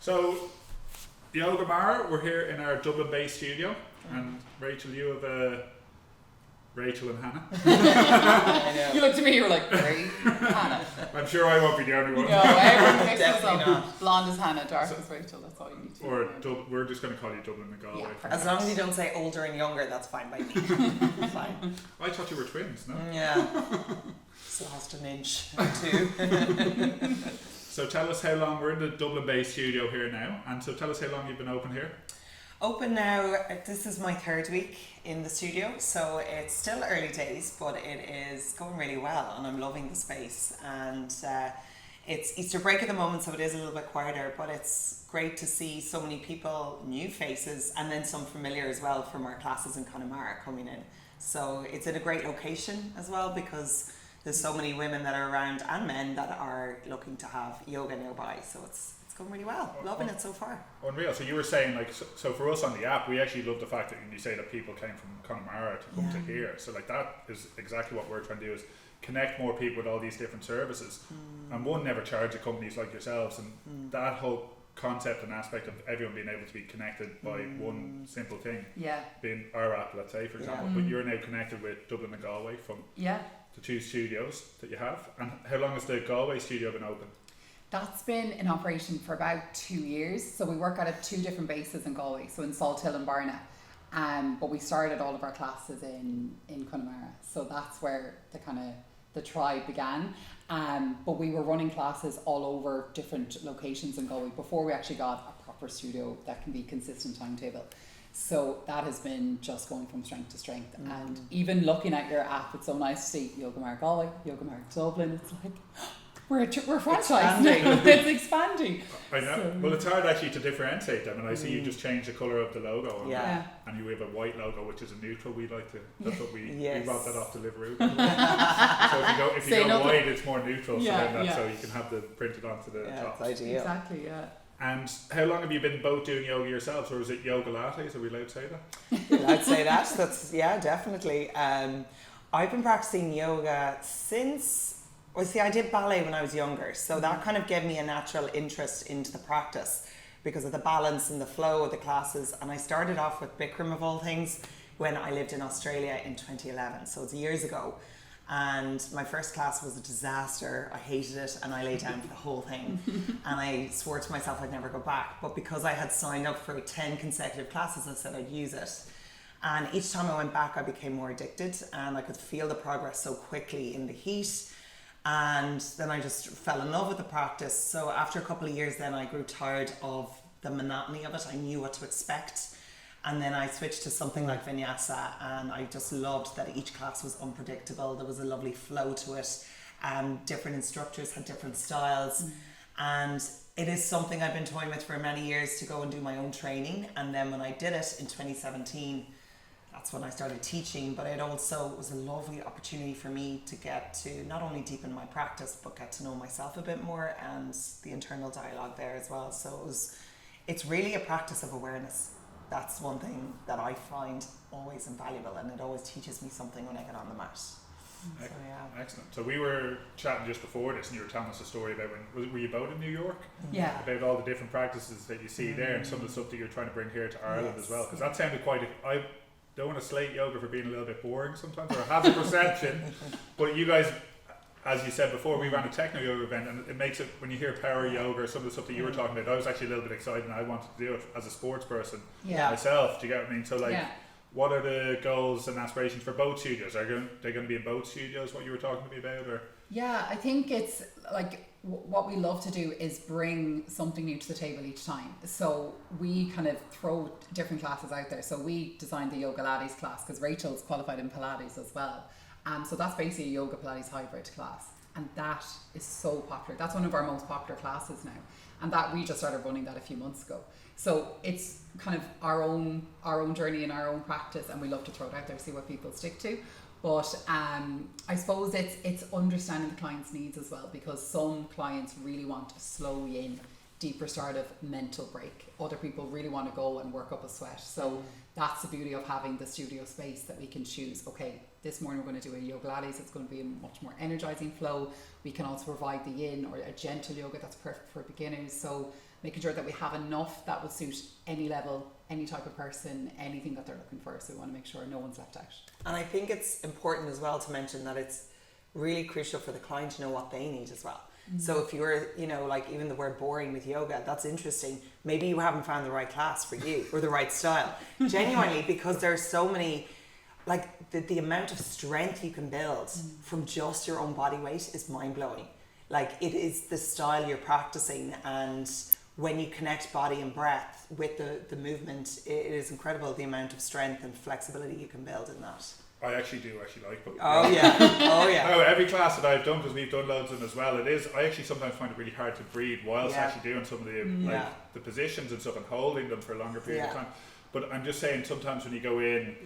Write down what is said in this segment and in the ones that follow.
So, Yoga Mara, we're here in our Dublin-based studio, and Rachel, you have Rachel and Hannah. I know. You looked at me, you were like, Ray, Hannah. I'm sure I won't be the only one. No, everyone mixes us Definitely up. not. Blonde is Hannah, dark is Rachel. That's all you need to Or know. we're just going to call you Dublin and Galway. Yeah, from As now. long as you don't say older and younger, that's fine by me. Fine. I thought you were twins, no? Yeah. Just lost an inch or two. So tell us how long, we're in the Dublin-based studio here now, and so tell us how long you've been open here. Open now, this is my third week in the studio, so it's still early days, but it is going really well and I'm loving the space. And it's Easter break at the moment, so it is a little bit quieter, but it's great to see so many people, new faces, and then some familiar as well from our classes in Connemara coming in. So it's at a great location as well, because there's so many women that are around and men that are looking to have yoga nearby, so it's going really well. Loving it so far. Unreal. So you were saying, like, so for us on the app, we actually love the fact that when you say that people came from Connemara to come to here. So like that is exactly what we're trying to do, is connect more people with all these different services. And one, never charge companies like yourselves, and that whole concept and aspect of everyone being able to be connected by one simple thing, Yeah. being our app, let's say, for example. But you're now connected with Dublin and Galway from Yeah. the two studios that you have. And how long has the Galway studio been open? That's been in operation for about 2 years. So we work out of two different bases in Galway, so in Salthill and Barna. But we started all of our classes in Connemara. So that's where the tribe began. But we were running classes all over different locations in Galway before we actually got a proper studio that can be consistent timetable. So that has been just going from strength to strength. And even looking at your app, it's so nice to see Yoga Mara Galway, Yoga Mara Dublin. It's like, we're franchised now. It's expanding. I know. So- Well, it's hard actually to differentiate them, and I see you just changed the colour of the logo, and, Yeah. and you have a white logo, which is a neutral. We like to. That's what we Yes. brought that off Deliveroo. So if you Say go nothing. white, it's more neutral. Yeah, so then that's yeah. so you can have the printed onto the Yeah, top. it's ideal. Exactly, yeah. And how long have you been both doing yoga yourselves, or is it yoga lattes? Are we allowed to say that? I'd say that. That's definitely. I've been practicing yoga since. Well, see, I did ballet when I was younger, so that kind of gave me a natural interest into the practice because of the balance and the flow of the classes. And I started off with Bikram of all things when I lived in Australia in 2011, so it's years ago. And my first class was a disaster. I hated it, and I lay down for the whole thing. And I swore to myself I'd never go back. But because I had signed up for 10 consecutive classes, I said I'd use it. And each time I went back, I became more addicted, and I could feel the progress so quickly in the heat. And then I just fell in love with the practice. So after a couple of years, then I grew tired of the monotony of it. I knew what to expect. And then I switched to something like Vinyasa, and I just loved that each class was unpredictable. There was a lovely flow to it. Different instructors had different styles. And it is something I've been toying with for many years, to go and do my own training. And then when I did it in 2017, that's when I started teaching. But it also was a lovely opportunity for me to get to not only deepen my practice, but get to know myself a bit more, and the internal dialogue there as well. So it's really a practice of awareness. That's one thing that I find always invaluable, and it always teaches me something when I get on the mat. So, yeah. Excellent. So we were chatting just before this, and you were telling us a story about were you both in New York? Yeah. About all the different practices that you see there, and some of the stuff that you're trying to bring here to Ireland Yes. as well. Because that sounded quite. I don't want to slate yoga for being a little bit boring sometimes, or have a perception, but you guys, as you said before, we ran a techno yoga event, and it makes it, when you hear power yoga or some of the stuff that you were talking about, I was actually a little bit excited, and I wanted to do it as a sports person Yeah. myself. Do you get what I mean? So like, Yeah. what are the goals and aspirations for both studios? Are they going to be in both studios? What you were talking to me about, or? Yeah, I think it's like what we love to do is bring something new to the table each time. So we kind of throw different classes out there. So we designed the Yoga Lattes class because Rachel's qualified in Pilates as well. So that's basically a Yoga Pilates hybrid class. And that is so popular. That's one of our most popular classes now. And that we just started running that a few months ago. So it's kind of our own journey and our own practice, and we love to throw it out there, see what people stick to. But I suppose it's understanding the client's needs as well, because some clients really want a slow in, deeper sort of mental break. Other people really want to go and work up a sweat. So that's the beauty of having the studio space, that we can choose, okay, this morning we're going to do a yoga Pilates, it's going to be a much more energizing flow. We can also provide the yin or a gentle yoga that's perfect for beginners. So making sure that we have enough that would suit any level, any type of person, anything that they're looking for. So we want to make sure no one's left out. And I think it's important as well to mention that it's really crucial for the client to know what they need as well. So if you're, you know, like even the word boring with yoga, that's interesting. Maybe you haven't found the right class for you or the right style. Genuinely, because there's so many, like the amount of strength you can build from just your own body weight is mind blowing. Like it is the style you're practicing, and when you connect body and breath with the movement, it is incredible the amount of strength and flexibility you can build in that. I actually like it. Oh yeah, oh yeah. Oh, every class that I've done, because we've done loads of them as well, I actually sometimes find it really hard to breathe whilst actually doing some of the the positions and stuff and holding them for a longer period of time. But I'm just saying, sometimes when you go in,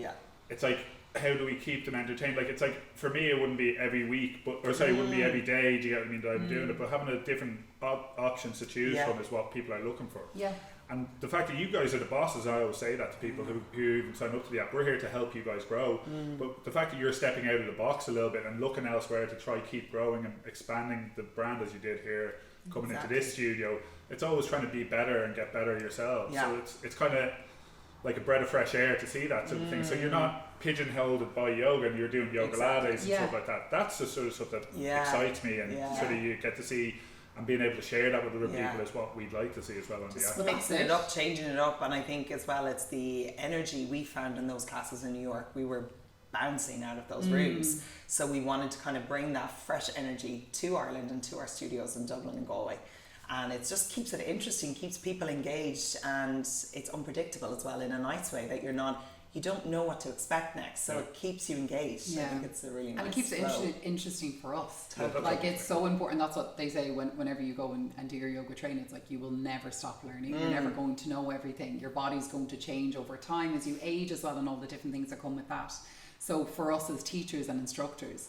it's like, how do we keep them entertained? Like, it's like, for me it wouldn't be every week, it wouldn't be every day, do you get what I mean, that I'm doing it, but having a different options to choose from is what people are looking for. And the fact that you guys are the bosses, I always say that to people who even sign up to the app, we're here to help you guys grow. But the fact that you're stepping out of the box a little bit and looking elsewhere to try keep growing and expanding the brand as you did here, coming into this studio, it's always trying to be better and get better yourselves. So it's kind of like a breath of fresh air to see that sort of thing. So you're not pigeonholed by yoga and you're doing yoga Lattes and stuff like that. That's the sort of stuff that excites me, and sort of you get to see. And being able to share that with other people is what we'd like to see as well on the app. Mixing it up, changing it up, and I think as well it's the energy we found in those classes in New York. We were bouncing out of those rooms, so we wanted to kind of bring that fresh energy to Ireland and to our studios in Dublin and Galway. And it just keeps it interesting, keeps people engaged, and it's unpredictable as well in a nice way, that you don't know what to expect next, so it keeps you engaged. I think it's a really nice and it keeps it interesting for us. Like it's so important. That's what they say whenever you go and do your yoga training. It's like you will never stop learning. You're never going to know everything. Your body's going to change over time as you age as well, and all the different things that come with that. So for us as teachers and instructors,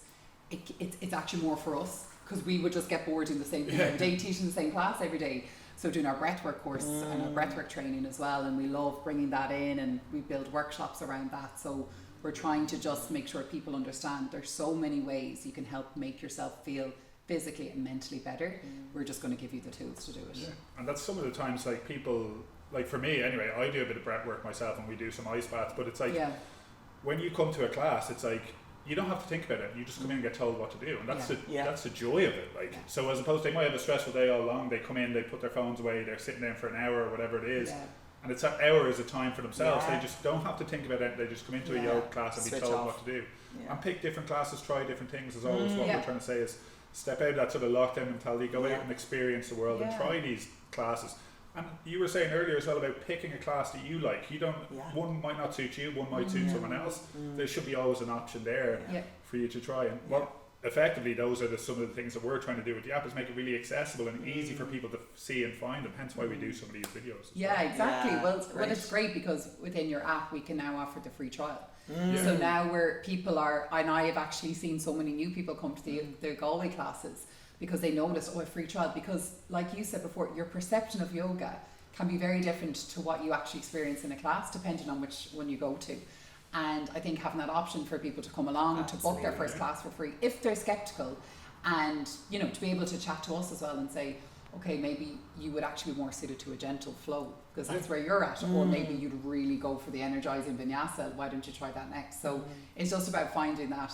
it's actually more for us, because we would just get bored doing the same thing every day, teaching the same class every day. So doing our breathwork course and our breathwork training as well, and we love bringing that in, and we build workshops around that. So we're trying to just make sure people understand there's so many ways you can help make yourself feel physically and mentally better. We're just going to give you the tools to do it. And that's some of the times, like people, like for me anyway, I do a bit of breathwork myself and we do some ice baths, but it's like when you come to a class, it's like you don't have to think about it. You just come in and get told what to do, and that's that's the joy of it. Like so, as opposed, they might have a stressful day all along. They come in, they put their phones away, they're sitting down for an hour or whatever it is, and it's that hour is a time for themselves. They just don't have to think about it. They just come into a yoga class and be told what to do, and pick different classes, try different things. Is always what we're trying to say is step out of that sort of lockdown mentality, go out and experience the world and try these classes. And you were saying earlier as well about picking a class that you like. You don't. One might not suit you. One might suit someone else. There should be always an option there for you to try. And effectively, those are some of the things that we're trying to do with the app, is make it really accessible and easy for people to see and find them. Hence why we do some of these videos. Exactly. Well, it's great because within your app we can now offer the free trial. So now where people are, and I have actually seen so many new people come to the Galway classes, because they notice, a free trial, because like you said before, your perception of yoga can be very different to what you actually experience in a class, depending on which one you go to. And I think having that option for people to come along to book their first class for free, if they're skeptical, and to be able to chat to us as well and say, okay, maybe you would actually be more suited to a gentle flow because that's where you're at, or maybe you'd really go for the energizing vinyasa, why don't you try that next? So it's just about finding that,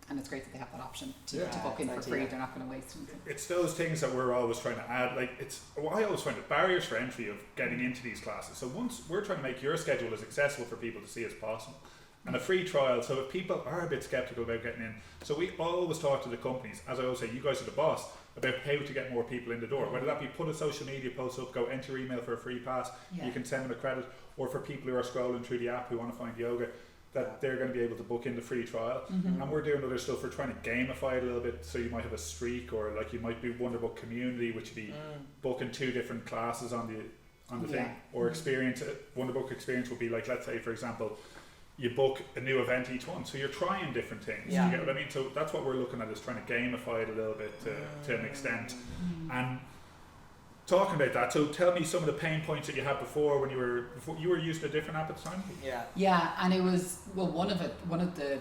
and it's great that they have that option to book in for free. They're not going to waste anything. It's those things that we're always trying to add. Like I always find the barriers for entry of getting into these classes. So once we're trying to make your schedule as accessible for people to see as possible, and a free trial. So if people are a bit skeptical about getting in, so we always talk to the companies, as I always say, you guys are the boss, about how to get more people in the door. Whether that be put a social media post up, go enter your email for a free pass, you can send them a credit, or for people who are scrolling through the app who want to find yoga, that they're going to be able to book in the free trial. And we're doing other stuff. We're trying to gamify it a little bit, so you might have a streak, or like you might do Wonderbook Community, which would be booking 2 different classes on the thing, or experience. Wonderbook Experience would be like, let's say for example, you book a new event each one, so you're trying different things. You get what I mean? So that's what we're looking at, is trying to gamify it a little bit to an extent. And talking about that, so tell me some of the pain points that you had before when you were using a different app at the time. And it was, well, one of the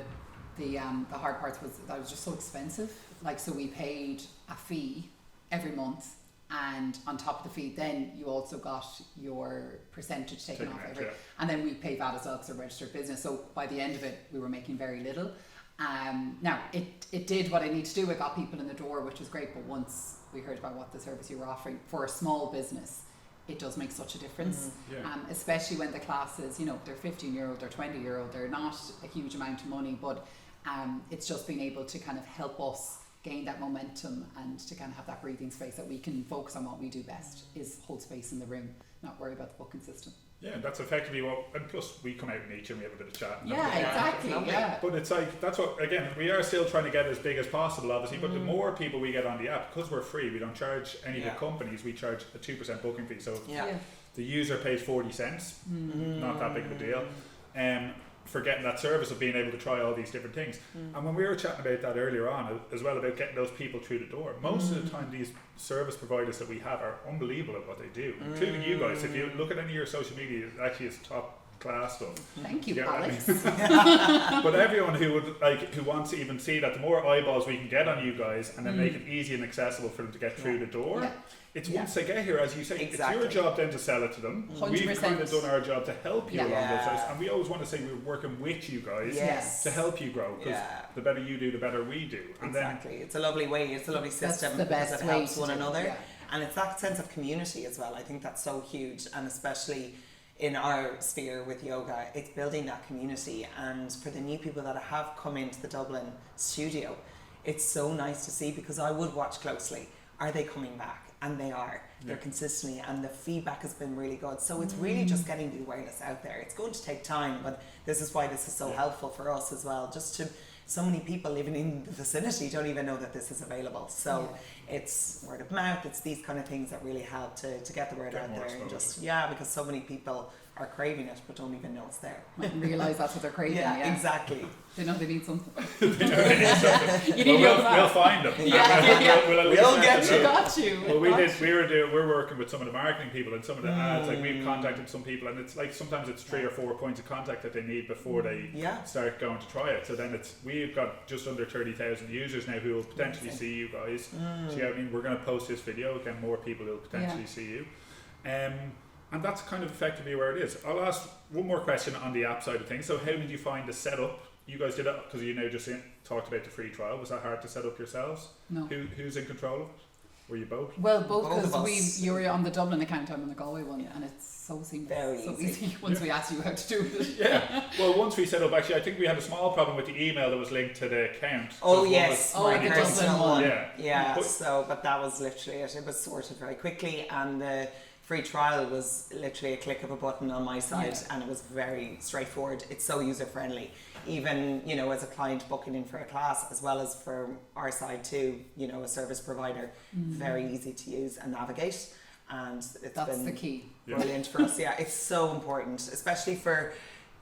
hard parts was that it was just so expensive. Like, so we paid a fee every month and on top of the fee, then you also got your percentage taken off out, every, yeah. and then we pay VAT as well because we're a registered business. So by the end of it, we were making very little. Now it did what I need to do. It got people in the door, which was great. But once we heard about what the service you were offering for a small business, it does make such a difference. Yeah. Especially when the classes, they're 15-year-old, they're 20-year-old, they're not a huge amount of money, but it's just being able to kind of help us gain that momentum and to kind of have that breathing space that we can focus on what we do best, is hold space in the room, not worry about the booking system. Yeah, that's effectively what, and plus we come out and meet you and we have a bit of chat. And Yeah, exactly. Yeah. But it's like, that's what, again, we are still trying to get as big as possible, obviously, but the more people we get on the app, because we're free, we don't charge any of the companies, we charge a 2% booking fee. So the user pays 40 cents, not that big of a deal, for getting that service of being able to try all these different things. And when we were chatting about that earlier on as well, about getting those people through the door, most of the time these service providers that we have are unbelievable at what they do, including you guys. If you look at any of your social media, it actually is top class stuff. Thank you, Yeah, I mean- Alex. But everyone who wants to even see that, the more eyeballs we can get on you guys and then make it easy and accessible for them to get through the door, Yeah. it's once they get here, as you say, Exactly. it's your job then to sell it to them. 100%. We've kind of done our job to help you Yeah. along those lines, and we always want to say we're working with you guys Yes. to help you grow, because Yeah. the better you do, the better we do. And Exactly. It's a lovely way. It's a lovely That's system the because best it way helps to one do it, another, yeah. and it's that sense of community as well. I think that's so huge, and especially in our sphere with yoga, it's building that community. And for the new people that have come into the Dublin studio, it's so nice to see, because I would watch closely. Are they coming back? And they are. They're consistently, and the feedback has been really good. So it's really just getting the awareness out there. It's going to take time, but this is why this is so helpful for us as well. Just to, so many people living in the vicinity don't even know that this is available. So it's word of mouth, it's these kind of things that really help to get the word Get out more there. And exposure. just, because so many people are craving it but don't even know it's there. Might realise that's what they're craving. Yeah, exactly. They know they need something. you need we'll, yoga mat. we'll find them. Yeah. We'll at least We'll let get them you. know. Got you. Well, we're working with some of the marketing people and some of the ads. Like, we've contacted some people, and it's like sometimes it's 3 or 4 points of contact that they need before they start going to try it. So then we've got just under 30,000 users now who will potentially see you guys. So yeah, I mean, we're going to post this video again. More people will potentially see you, and that's kind of effectively where it is. I'll ask one more question on the app side of things. So how did you find the setup? You guys did it because you just talked about the free trial. Was that hard to set up yourselves? No. Who's in control of it? Were you both? Well, both Both of because us. you're on the Dublin account, I'm on the Galway one, and it's so seamless, Very so easy. easy once we ask you how to do it. Yeah. Well, once we set up, actually, I think we had a small problem with the email that was linked to the account. Oh So one yes, Oh, my the personal Dublin one. one. Yeah. But- So, but that was literally it. It was sorted very quickly, and the free trial was literally a click of a button on my side, and it was very straightforward. It's so user friendly. Even as a client booking in for a class, as well as for our side too, a service provider, very easy to use and navigate, and it's That's been the key. brilliant for us. Yeah, it's so important, especially for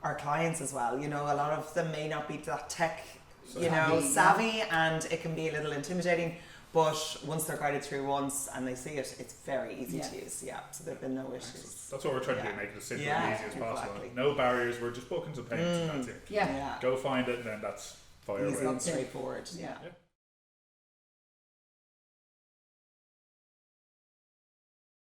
our clients as well. A lot of them may not be that tech, savvy, and it can be a little intimidating. But once they're guided through once and they see it, it's very easy to use. Yeah, so there've been no issues. That's what we're trying to do, make it as simple and easy as possible. Exactly. No barriers, we're just bookings and payments, and that's it. Yeah. Go find it, and then that's fire Easy away. and straightforward. Yeah. Yeah.